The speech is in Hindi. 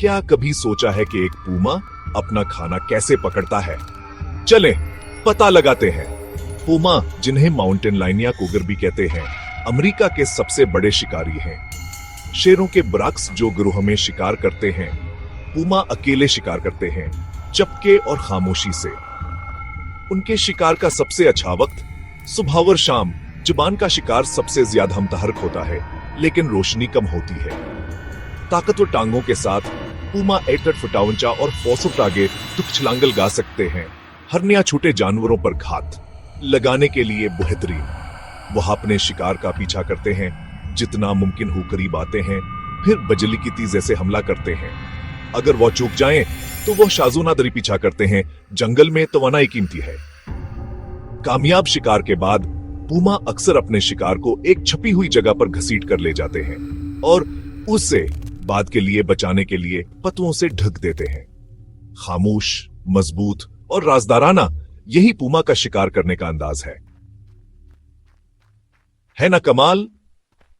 क्या कभी सोचा है कि एक पूमा अपना खाना कैसे पकड़ता है? चलें, पता लगाते हैं। पूमा, जिन्हें माउंटेन लायन या कुगर भी कहते हैं, अमेरिका के सबसे बड़े शिकारी हैं। शेरों के बरक्स जो गिरोह में शिकार करते हैं, पूमा अकेले शिकार करते हैं, चुपके और खामोशी से। उनके शिकार का सबसे अच्छा वक्त सुबह और शाम। जुबान का शिकार सबसे ज्यादा हमतहरक होता है, लेकिन रोशनी कम होती है। ताकतवर टांगों के साथ पूमा 8 फुट ऊंचा और 4 फुट आगे तुक छलांगल गा सकते हैं। हरनिया छोटे जानवरों पर घात लगाने के लिए बेहतरीन। वह अपने शिकार का पीछा करते हैं, जितना मुमकिन हो करीब आते हैं, फिर बिजली की तीर जैसे हमला करते हैं। अगर वह चूक जाएं, तो वह शाजोनादरी पीछा करते हैं। जंगल में तवानाई कीमती है। कामयाब शिकार के बाद पूमा अक्सर अपने शिकार को एक छपी हुई जगह पर घसीट कर ले जाते हैं और उससे बाद के लिए बचाने के लिए पत्तों से ढक देते हैं। खामोश, मजबूत और राजदाराना, यही पूमा का शिकार करने का अंदाज है ना कमाल?